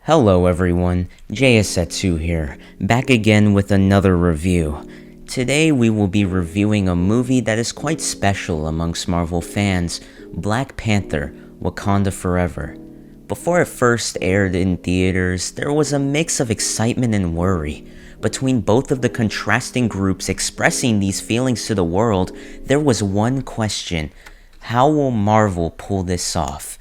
Hello everyone, JSetsu here, back again with another review. Today we will be reviewing a movie that is quite special amongst Marvel fans, Black Panther, Wakanda Forever. Before it first aired in theaters, there was a mix of excitement and worry. Between both of the contrasting groups expressing these feelings to the world, there was one question: how will Marvel pull this off?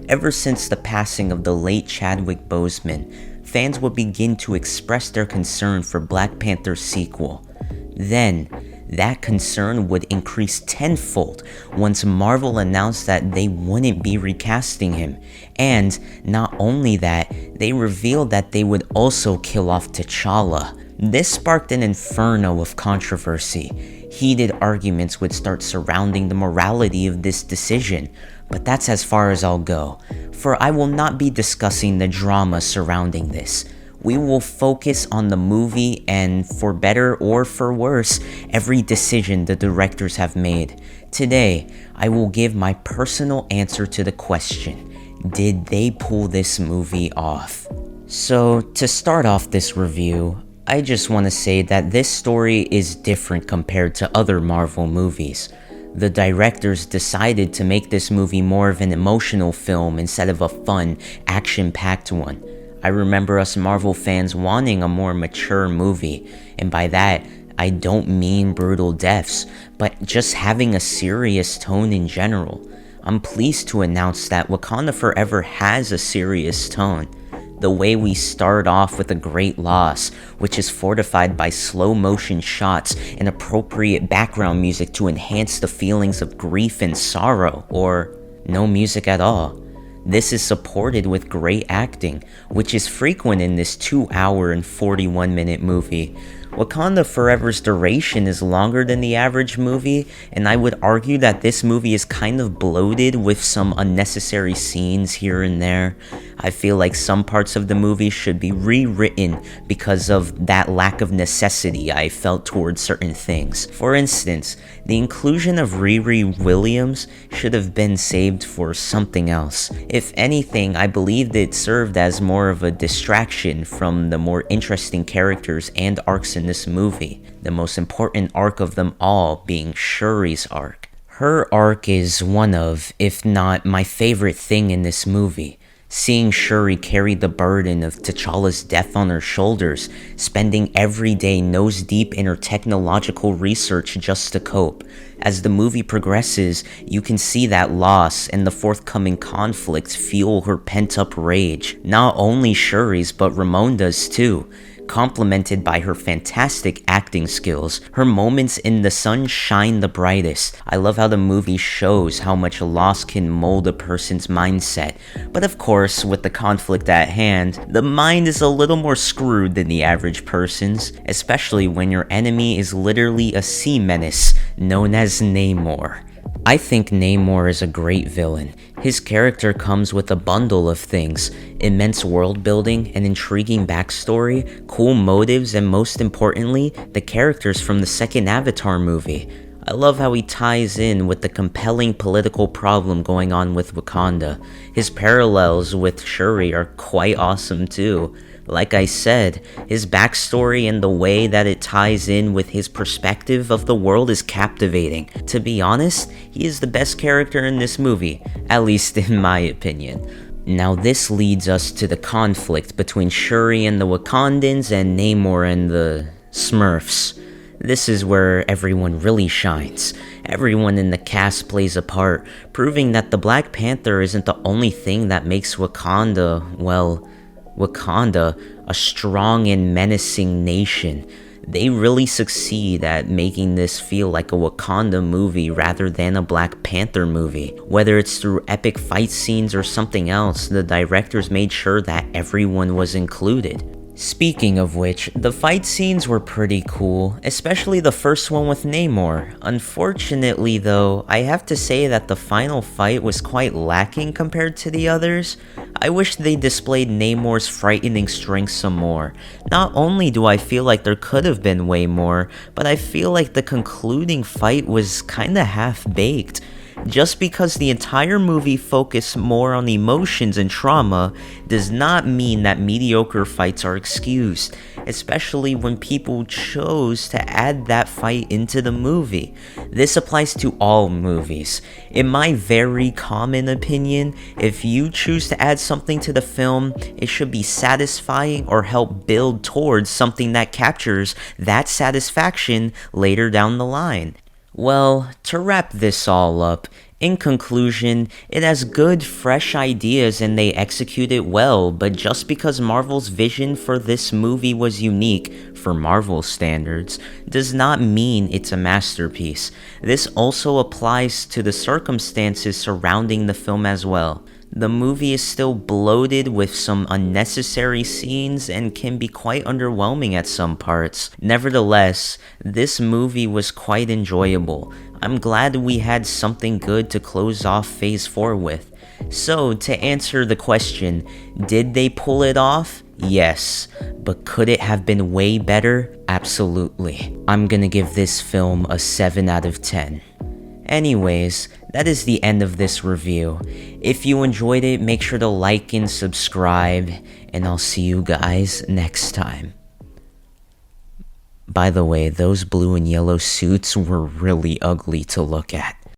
Ever since the passing of the late Chadwick Boseman, fans would begin to express their concern for Black Panther's sequel. Then, that concern would increase tenfold once Marvel announced that they wouldn't be recasting him. And not only that, they revealed that they would also kill off T'Challa. This sparked an inferno of controversy. Heated arguments would start surrounding the morality of this decision, but that's as far as I'll go, for I will not be discussing the drama surrounding this. We will focus on the movie and, for better or for worse, every decision the directors have made. Today, I will give my personal answer to the question: did they pull this movie off? So, to start off this review, I just want to say that this story is different compared to other Marvel movies. The directors decided to make this movie more of an emotional film instead of a fun, action-packed one. I remember us Marvel fans wanting a more mature movie, and by that, I don't mean brutal deaths, but just having a serious tone in general. I'm pleased to announce that Wakanda Forever has a serious tone. The way we start off with a great loss, which is fortified by slow motion shots and appropriate background music to enhance the feelings of grief and sorrow, or no music at all. This is supported with great acting, which is frequent in this 2-hour and 41-minute movie. Wakanda Forever's duration is longer than the average movie, and I would argue that this movie is kind of bloated with some unnecessary scenes here and there. I feel like some parts of the movie should be rewritten because of that lack of necessity I felt towards certain things. For instance, the inclusion of Riri Williams should have been saved for something else. If anything, I believed it served as more of a distraction from the more interesting characters and arcs in this movie, the most important arc of them all being Shuri's arc. Her arc is one of, if not my favorite thing in this movie. Seeing Shuri carry the burden of T'Challa's death on her shoulders, spending every day nose deep in her technological research just to cope. As the movie progresses, you can see that loss and the forthcoming conflict fuel her pent-up rage. Not only Shuri's, but Ramonda's too. Complemented by her fantastic acting skills, her moments in the sun shine the brightest. I love how the movie shows how much loss can mold a person's mindset. But of course, with the conflict at hand, the mind is a little more screwed than the average person's, especially when your enemy is literally a sea menace known as Namor. I think Namor is a great villain. His character comes with a bundle of things: immense world building, an intriguing backstory, cool motives, and most importantly, the characters from the second Avatar movie. I love how he ties in with the compelling political problem going on with Wakanda. His parallels with Shuri are quite awesome too. Like I said, his backstory and the way that it ties in with his perspective of the world is captivating. To be honest, he is the best character in this movie, at least in my opinion. Now this leads us to the conflict between Shuri and the Wakandans and Namor and the Smurfs. This is where everyone really shines. Everyone in the cast plays a part, proving that the Black Panther isn't the only thing that makes Wakanda, a strong and menacing nation. They really succeed at making this feel like a Wakanda movie rather than a Black Panther movie. Whether it's through epic fight scenes or something else, the directors made sure that everyone was included. Speaking of which, the fight scenes were pretty cool, especially the first one with Namor. Unfortunately though, I have to say that the final fight was quite lacking compared to the others. I wish they displayed Namor's frightening strength some more. Not only do I feel like there could have been way more, but I feel like the concluding fight was kinda half-baked. Just because the entire movie focused more on emotions and trauma does not mean that mediocre fights are excused, especially when people chose to add that fight into the movie. This applies to all movies. In my very common opinion, if you choose to add something to the film, it should be satisfying or help build towards something that captures that satisfaction later down the line. Well, to wrap this all up, in conclusion, it has good, fresh ideas and they execute it well, but just because Marvel's vision for this movie was unique, for Marvel standards, does not mean it's a masterpiece. This also applies to the circumstances surrounding the film as well. The movie is still bloated with some unnecessary scenes and can be quite underwhelming at some parts. Nevertheless, this movie was quite enjoyable. I'm glad we had something good to close off Phase 4 with. So, to answer the question, did they pull it off? Yes. But could it have been way better? Absolutely. I'm gonna give this film a 7 out of 10. Anyways, that is the end of this review. If you enjoyed it, make sure to like and subscribe, and I'll see you guys next time. By the way, those blue and yellow suits were really ugly to look at.